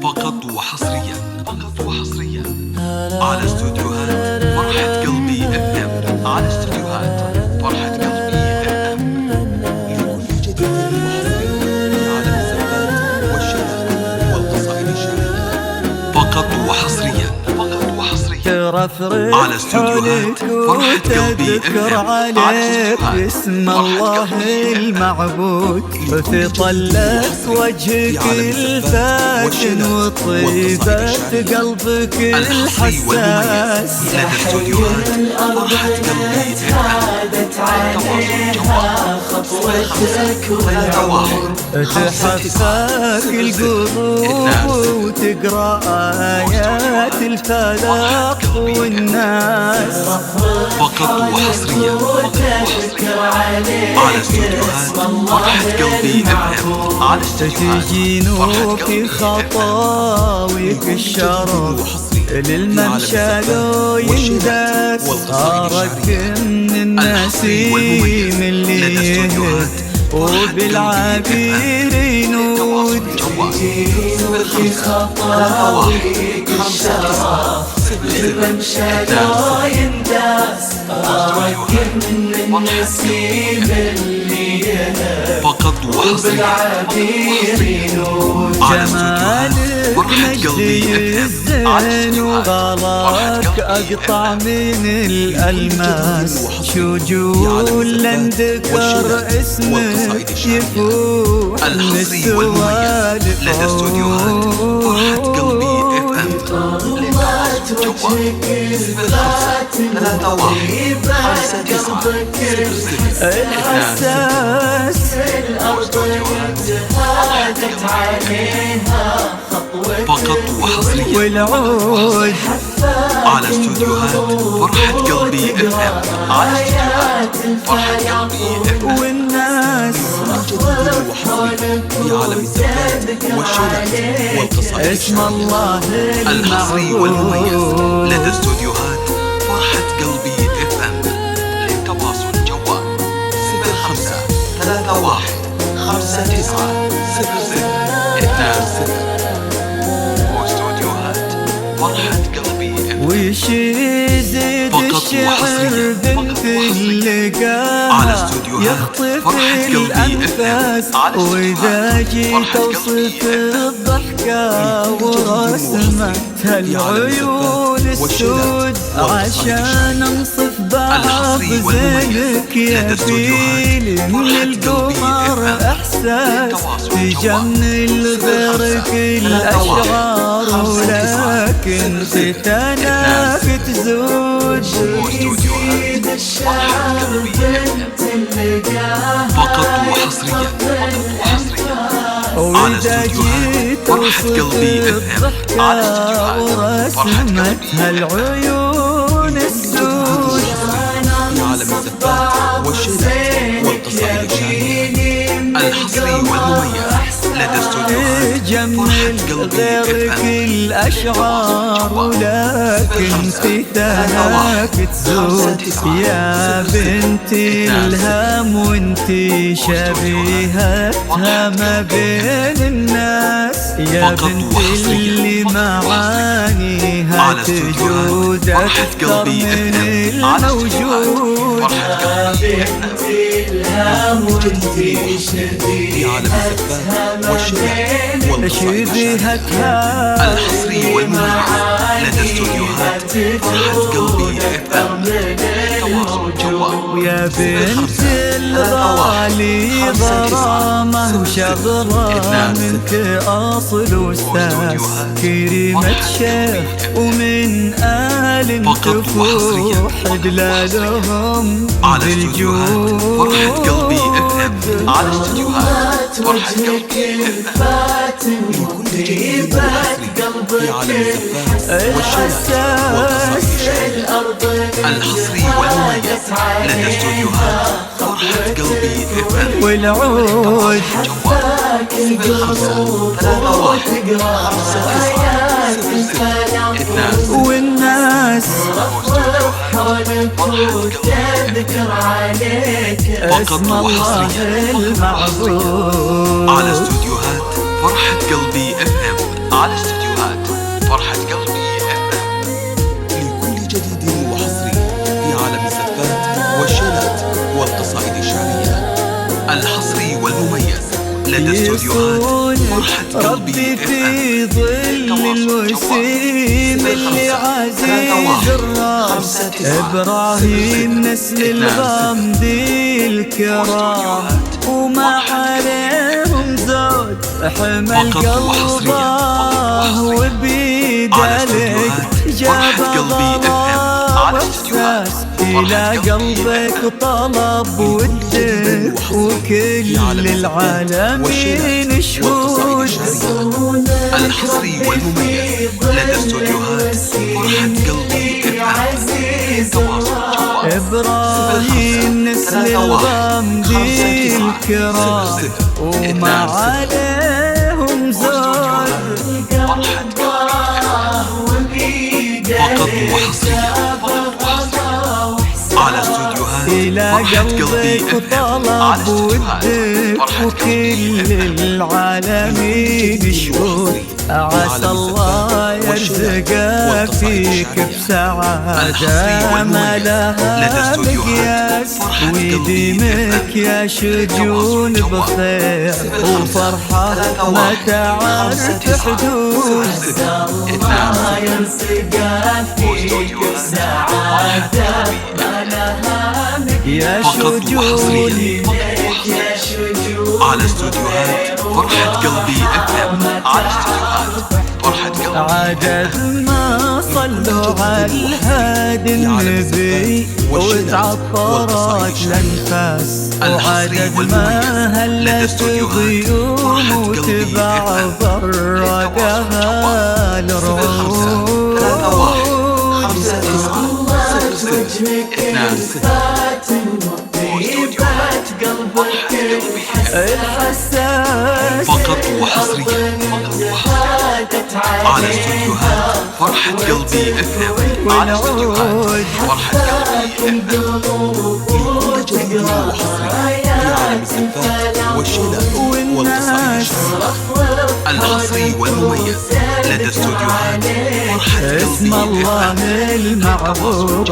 فقط وحصريا على استوديوهات فرحة قلبي اف ام. على استوديوهات فرحة قلبي اف ام. لكل جديد وحصري على الزفات والشذا والقصائد الشعرية. فقط وحصريا على استوديوهات فرحة قلبي اف ام. عليك اسم الله المعبود في طلة وجهك الفاتن وطيبة قلبك الحساس. عادت عليها خطوتك والعمر تحفاك القلوب وتقرأ آيات الفلاح والناس. فقط وحصريا على استوديوهات فرحة قلبي اف ام. على تجينوك خطاويك الشرف للممشى لو ينداس. صارك من النسيم اللي يهد وبالعبير ينود. تجينوك خطاويك الشرف للممشى لو ينداس. صارك من النسيم اللي يهد فقط وبالعبير ينود. جمالك مجدي الزين وغلاك أقطع من الألماس. شجول لندكر اسمك يفوح من السوالف. لدى استوديوهات فرحة قلبي اف ام. وجهك الفاتن وطيبة قلبك الحساس. الأرض هادت عليها خطوتك فقط وحصريا والعود على استوديوهات فرحة قلبي اف ام. على استوديوهات فرحة قلبي اف ام. والناس في عالم الزفات والشذا والقصائد اسم الله الحصري والمميز لدى استوديوهات فرحة قلبي اف ام. للتواصل جوال 0531 59 00 واستوديوهات فرحة قلبي اف ام. وش يزيد الشعر بنت اللقاء يخطف الأنفاس. وإذا جيت أوصف الضحكة ورسمتها العيون السود عشان أنصف بعض زينك يا فيل من القمر إحساس. تجمل غيرك الأشعار ولكن ختانك تزود. يزيد الشعر بنت اللقاها فقط وحصريا على استوديوهات فرحة قلبي اف ام. على استوديوهات فرحة ورسمتها العيون السود في عالم الزفات والشذا والقصائد الشعرية. الحصري والمميز لدى استوديوهات جمل غيرك الأشعار ولكن في ثناك تزود. يا بنت الهم وانتي شبيهتها ما بين الناس. يا بنت اللي معانيها تجود أكثر من الموجود. الهم وانتي شبيهتها شبيهتها الحصري والمميز لدى استوديوهات فرحة قلبي اف ام. تواصل جوال يا بنت الغالي ضرامة وشغلة منك أصل وستاس. كريمة شيخ ومن آل تفوح دلالهم بالجود. فرحة قلبي اف ام. على استوديوهات فرحة قلبي اف ام. لكل جديد وحصري في عالم الزفات والشذا والقصائد الشعرية. الحصري والمميز لدى استوديوهات فرحة قلبي اف ام. والعود جوال حياك القلوب وتقرا آيات الفلق والناس حولك وتذكر عليك اسم الله المعبود. على استوديوهات فرحة قلبي FM، على استوديوهات فرحة قلبي FM. لكل جديد وحصري في عالم الزفات والشيلات والقصائد الشعرية، الحصري والمميز لدى استوديوهات فرحة قلبي في FM. ظل الوسيم اللي عزيز الراس إبراهيم نسل الغامدي الكرام، وما عليهم زود حمل قلبه وبيدلك جاب ضراب واحساس إلى قلبك طلب ودك وكل العالمين شهود. الحصري والمميز لدى استوديوهات فرحة قلبي FM. إبراهيم نسل الغامدي الكرام، وما عليهم زود فقط وحصريا على استوديوهات إلى قلبك طلب ودك وكل العالمين شهود. عسى الله يرزقك فيك بسعادة ما لها مقياس، ويديمك يا شجون بخير وفرحة ما تعرف حدود. الله يرزقك فيك بسعادة ما لها يا فقط وحصريا يا شجون على استوديوهات فرحة قلبي FM. على استوديوهات فرحة قلبي عدد ما صلوا على الهادي النبي وتعطرت الانفاس، وعدد ما هلت ضيوم وتبع برقها الروح. وجهك الفاتن وطيبات قلبك الحساس فقط وحصريا على استوديوهات فرحة قلبي FM. على استوديوهات فرحة قلبي والناس الحصري والمميز لدى استوديوهات فرحة قلبي اسم الله المعبود.